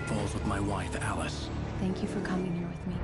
Falls with my wife, Alice. Thank you for coming here with me.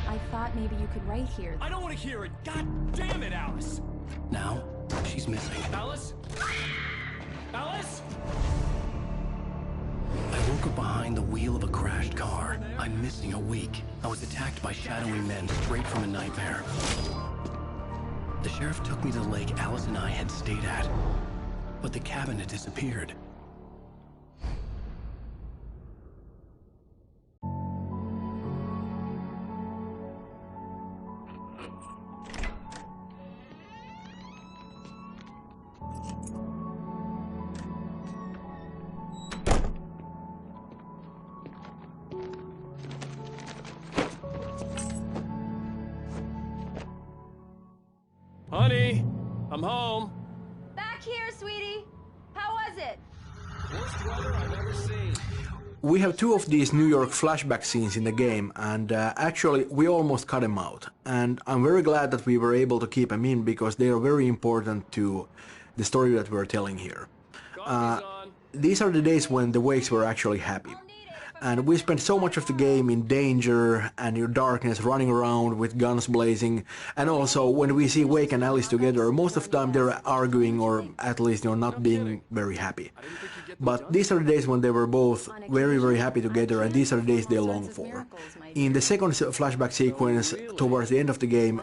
I thought maybe you could write here. I don't want to hear it! God damn it, Alice! Now, she's missing. Alice? Alice? I woke up behind the wheel of a crashed car. I'm missing a week. I was attacked by shadowy men straight from a nightmare. The sheriff took me to the lake Alice and I had stayed at, but the cabin had disappeared. Honey, I'm home. Back here, sweetie. How was it? Worst weather I've ever seen. We have two of these New York flashback scenes in the game, and actually we almost cut them out. And I'm very glad that we were able to keep them in because they are very important to the story that we're telling here. These are the days when the Wakes were actually happy. And we spent so much of the game in danger and in darkness, running around with guns blazing. And also, when we see Wake and Alice together, most of the time they're arguing or at least, not being very happy. But these are the days when they were both very, very happy together, and these are the days they long for. In the second flashback sequence, towards the end of the game,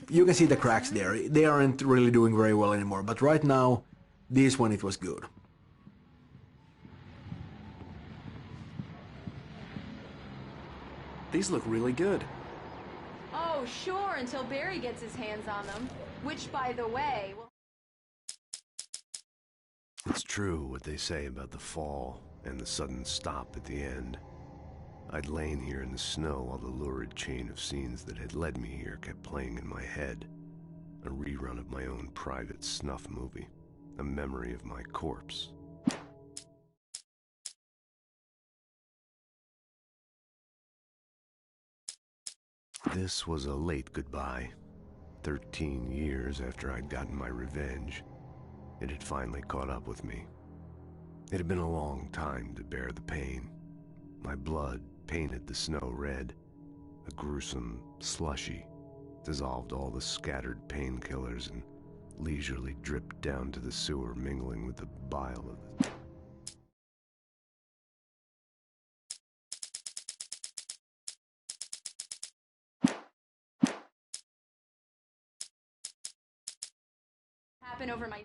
you can see the cracks there. They aren't really doing very well anymore. But right now, this one, it was good. These look really good. Oh, sure, until Barry gets his hands on them. Which, by the way... It's true what they say about the fall and the sudden stop at the end. I'd lain here in the snow while the lurid chain of scenes that had led me here kept playing in my head. A rerun of my own private snuff movie. A memory of my corpse. This was a late goodbye. 13 years after I'd gotten my revenge, it had finally caught up with me. It had been a long time to bear the pain. My blood painted the snow red. A gruesome slushy dissolved all the scattered painkillers and leisurely dripped down to the sewer, mingling with the bile of the... Over my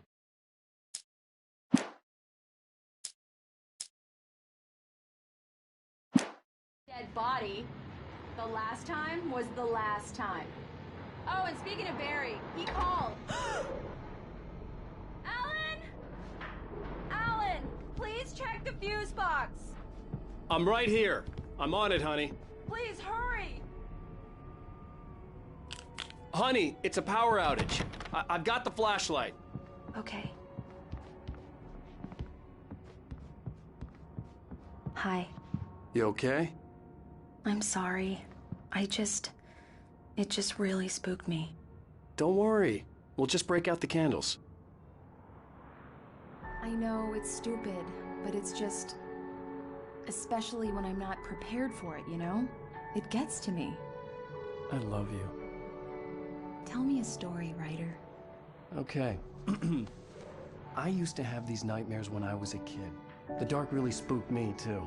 dead body. The last time was the last time. Oh, and speaking of Barry, he called. Alan! Alan, please check the fuse box. I'm right here. I'm on it, honey. Please hurry. Honey, it's a power outage. I've got the flashlight. Okay. Hi. You okay? I'm sorry. It just really spooked me. Don't worry. We'll just break out the candles. I know it's stupid, but it's just... especially when I'm not prepared for it, It gets to me. I love you. Tell me a story, writer. Okay. I used to have these nightmares when I was a kid. The dark really spooked me, too.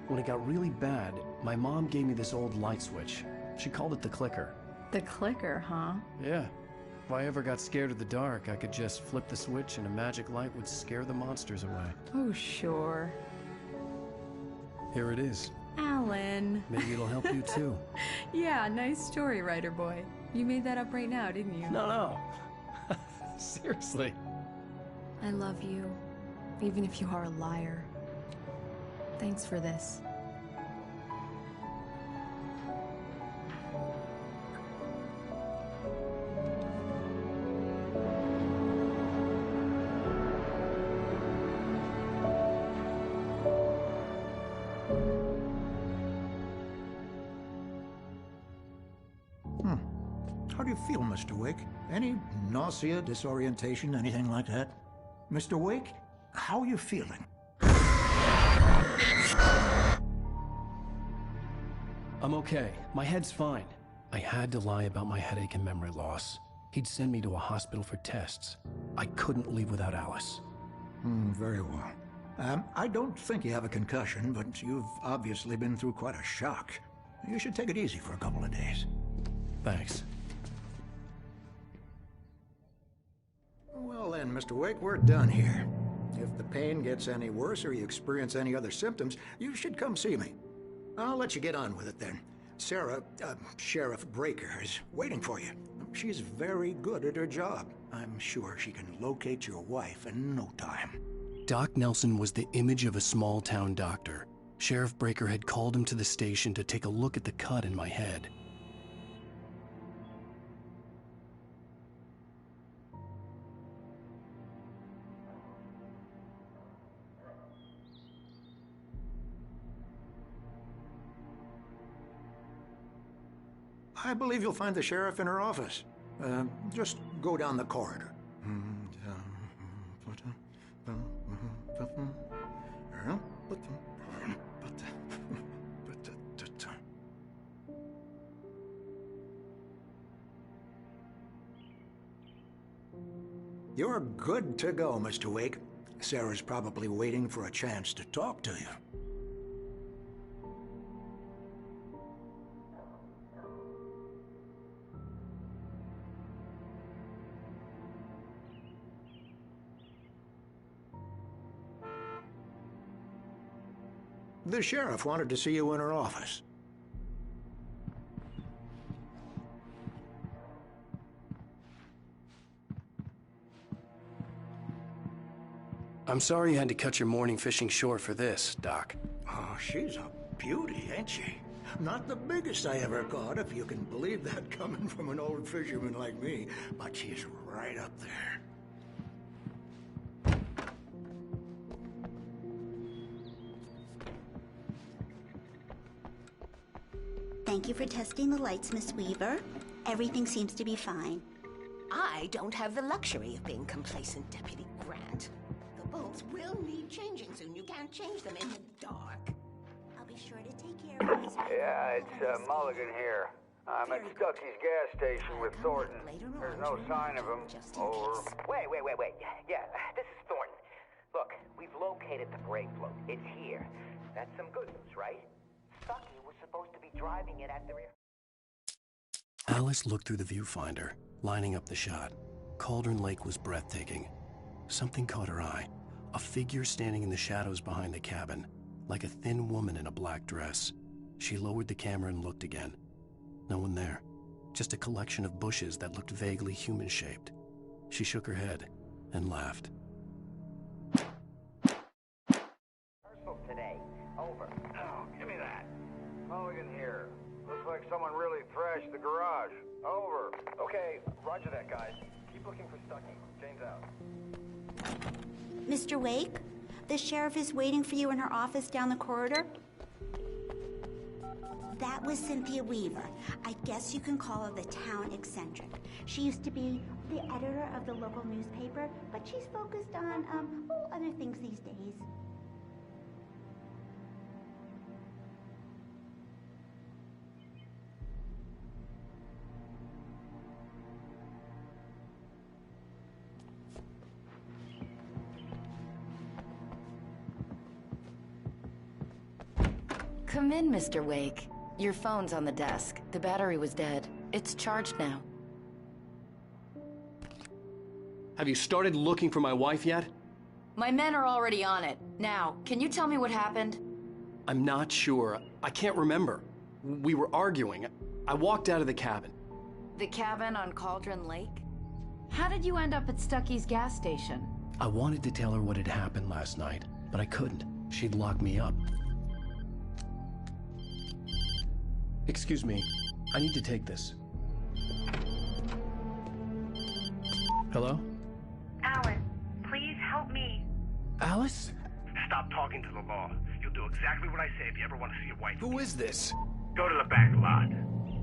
When it got really bad, my mom gave me this old light switch. She called it the clicker. The clicker, huh? Yeah. If I ever got scared of the dark, I could just flip the switch and a magic light would scare the monsters away. Oh, sure. Here it is. Alan. Maybe it'll help you, too. Yeah, nice story, writer boy. You made that up right now, didn't you? No. Seriously. I love you, even if you are a liar. Thanks for this. How do you feel, Mr. Wake? Any nausea, disorientation, anything like that? Mr. Wake, how are you feeling? I'm okay. My head's fine. I had to lie about my headache and memory loss. He'd send me to a hospital for tests. I couldn't leave without Alice. Very well. I don't think you have a concussion, but you've obviously been through quite a shock. You should take it easy for a couple of days. Thanks. Well then, Mr. Wake, we're done here. If the pain gets any worse or you experience any other symptoms, you should come see me. I'll let you get on with it then. Sarah, Sheriff Breaker, is waiting for you. She's very good at her job. I'm sure she can locate your wife in no time. Doc Nelson was the image of a small-town doctor. Sheriff Breaker had called him to the station to take a look at the cut in my head. I believe you'll find the sheriff in her office. Just go down the corridor. You're good to go, Mr. Wake. Sarah's probably waiting for a chance to talk to you. The sheriff wanted to see you in her office. I'm sorry you had to cut your morning fishing short for this, Doc. Oh, she's a beauty, ain't she? Not the biggest I ever caught, if you can believe that coming from an old fisherman like me, but she's right up there. Thank you for testing the lights, Miss Weaver. Everything seems to be fine. I don't have the luxury of being complacent, Deputy Grant. The bulbs will need changing soon. You can't change them in the dark. I'll be sure to take care of Miss Weaver. Yeah, it's Mulligan here. I'm at Stucky's gas station with Thornton. There's no sign of him. Over. Wait. Yeah, this is Thornton. Look, we've located the brake float. It's here. That's some good news, right? Stucky was supposed to be driving it at the rear. Alice looked through the viewfinder, lining up the shot. Cauldron Lake was breathtaking. Something caught her eye. A figure standing in the shadows behind the cabin, like a thin woman in a black dress. She lowered the camera and looked again. No one there. Just a collection of bushes that looked vaguely human-shaped. She shook her head and laughed. Rehearsal today. Over. Oh, give me that. Mulligan here. Looks like someone really thrashed the garage. Over. Okay, roger that, guys. Keep looking for Stucky. Jane's out. Mr. Wake, the sheriff is waiting for you in her office down the corridor. That was Cynthia Weaver. I guess you can call her the town eccentric. She used to be the editor of the local newspaper, but she's focused on, other things these days. Come in, Mr. Wake. Your phone's on the desk. The battery was dead. It's charged now. Have you started looking for my wife yet? My men are already on it. Now, can you tell me what happened? I'm not sure. I can't remember. We were arguing. I walked out of the cabin. The cabin on Cauldron Lake? How did you end up at Stucky's gas station? I wanted to tell her what had happened last night, but I couldn't. She'd locked me up. Excuse me. I need to take this. Hello? Alice, please help me. Alice? Stop talking to the law. You'll do exactly what I say if you ever want to see your wife. Who is this? Go to the back lot.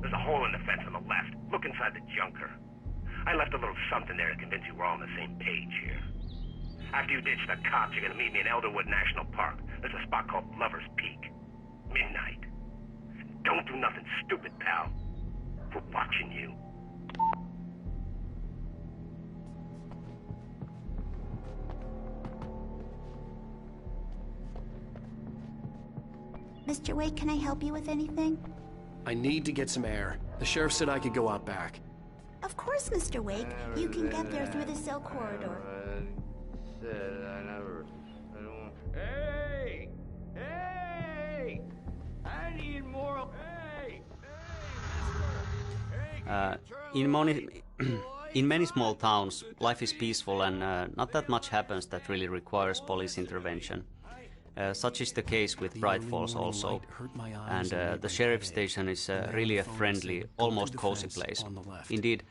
There's a hole in the fence on the left. Look inside the junker. I left a little something there to convince you we're all on the same page here. After you ditch the cops, you're gonna meet me in Elderwood National Park. There's a spot called Lover's Peak. Midnight. Don't do nothing stupid, pal. We're watching you. Mr. Wake, can I help you with anything? I need to get some air. The sheriff said I could go out back. Of course, Mr. Wake. You can get there through the cell corridor. Hey! Hey! I need more. Hey! In many small towns, life is peaceful and not that much happens that really requires police intervention. Such is the case with Bright Falls also, and the sheriff station is really a friendly, almost cozy place. Indeed,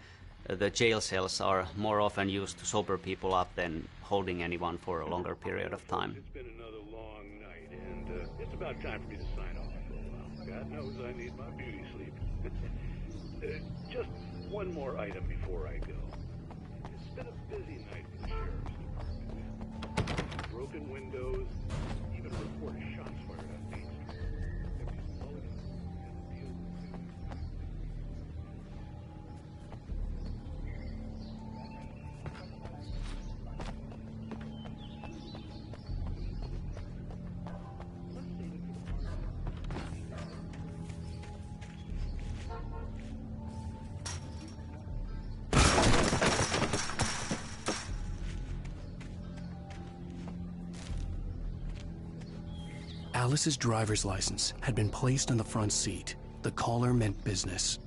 the jail cells are more often used to sober people up than holding anyone for a longer period of time. It's been another long night, and it's about time for me to sign off for a while. God knows I need my beauty sleep. Just one more item before I go. It's been a busy night for the sheriff's department. Broken windows, even reported shots fired on Main Street. Alice's driver's license had been placed on the front seat. The caller meant business.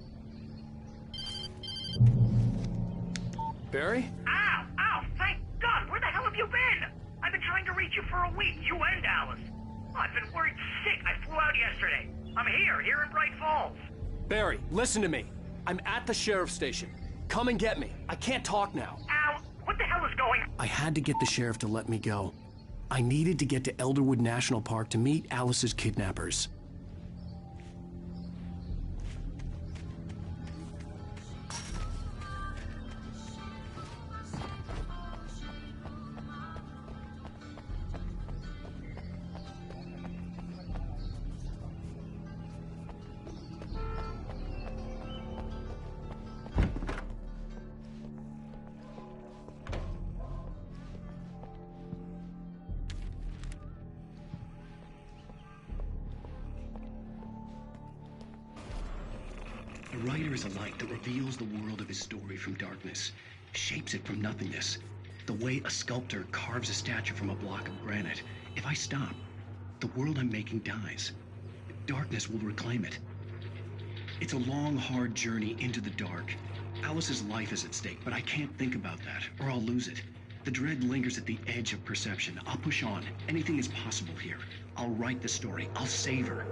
Barry? Ow! Ow! Thank God! Where the hell have you been? I've been trying to reach you for a week, you and Alice. Oh, I've been worried sick. I flew out yesterday. I'm here in Bright Falls. Barry, listen to me. I'm at the sheriff's station. Come and get me. I can't talk now. Ow! What the hell is going on? I had to get the sheriff to let me go. I needed to get to Elderwood National Park to meet Alice's kidnappers. A writer is a light that reveals the world of his story from darkness, shapes it from nothingness. The way a sculptor carves a statue from a block of granite. If I stop, the world I'm making dies. Darkness will reclaim it. It's a long, hard journey into the dark. Alice's life is at stake, but I can't think about that, or I'll lose it. The dread lingers at the edge of perception. I'll push on. Anything is possible here. I'll write the story. I'll save her.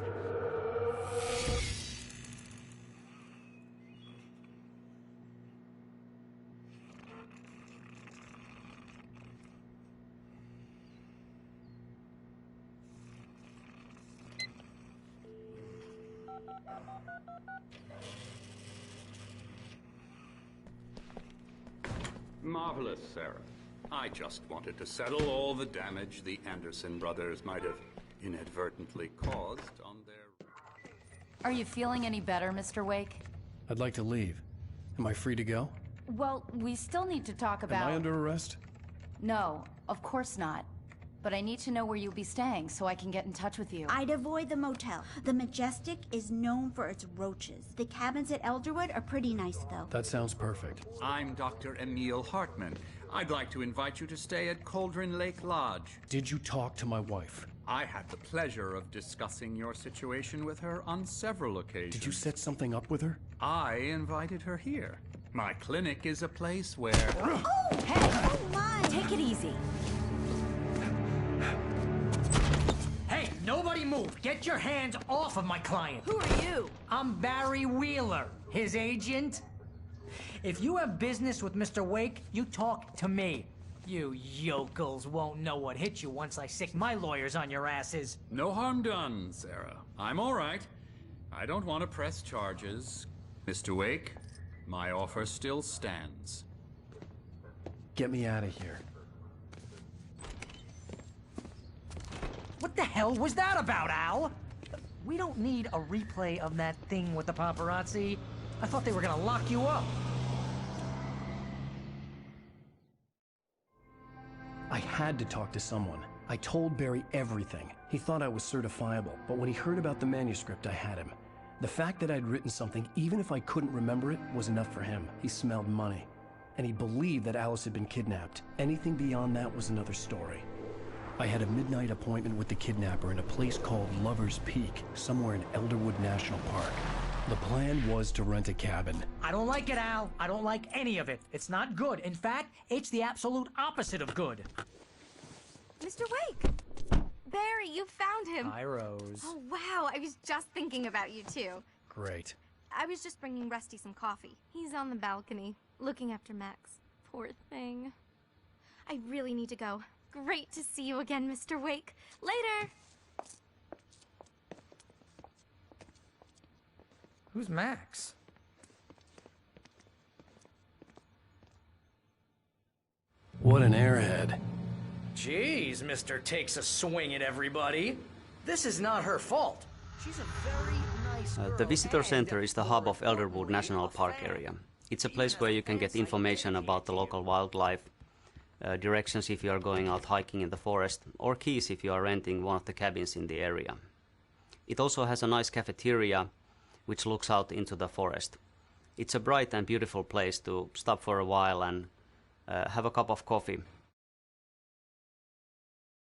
Marvelous, Sarah. I just wanted to settle all the damage the Anderson brothers might have inadvertently caused on their... Are you feeling any better, Mr. Wake? I'd like to leave. Am I free to go? Well, we still need to talk about... Am I under arrest? No, of course not. But I need to know where you'll be staying so I can get in touch with you. I'd avoid the motel. The Majestic is known for its roaches. The cabins at Elderwood are pretty nice, though. That sounds perfect. I'm Dr. Emil Hartman. I'd like to invite you to stay at Cauldron Lake Lodge. Did you talk to my wife? I had the pleasure of discussing your situation with her on several occasions. Did you set something up with her? I invited her here. My clinic is a place where... Oh, hey! Oh my! Take it easy. Hey, nobody move! Get your hands off of my client! Who are you? I'm Barry Wheeler, his agent. If you have business with Mr. Wake, you talk to me. You yokels won't know what hit you once I sick my lawyers on your asses. No harm done, Sarah. I'm all right. I don't want to press charges. Mr. Wake, my offer still stands. Get me out of here. What the hell was that about, Al? We don't need a replay of that thing with the paparazzi. I thought they were gonna lock you up. I had to talk to someone. I told Barry everything. He thought I was certifiable, but when he heard about the manuscript, I had him. The fact that I'd written something, even if I couldn't remember it, was enough for him. He smelled money. And he believed that Alice had been kidnapped. Anything beyond that was another story. I had a midnight appointment with the kidnapper in a place called Lover's Peak, somewhere in Elderwood National Park. The plan was to rent a cabin. I don't like it, Al. I don't like any of it. It's not good. In fact, it's the absolute opposite of good. Mr. Wake! Barry, you found him! Hi, Rose. Oh, wow. I was just thinking about you, too. Great. I was just bringing Rusty some coffee. He's on the balcony, looking after Max. Poor thing. I really need to go. Great to see you again, Mr. Wake. Later! Who's Max? What an airhead. Jeez, Mr. Takes a swing at everybody. This is not her fault. She's a very nice girl. The visitor center is the hub of Elderwood National Park area. It's a place where you can get information about the local wildlife, directions if you are going out hiking in the forest, or keys if you are renting one of the cabins in the area. It also has a nice cafeteria which looks out into the forest. It's a bright and beautiful place to stop for a while and have a cup of coffee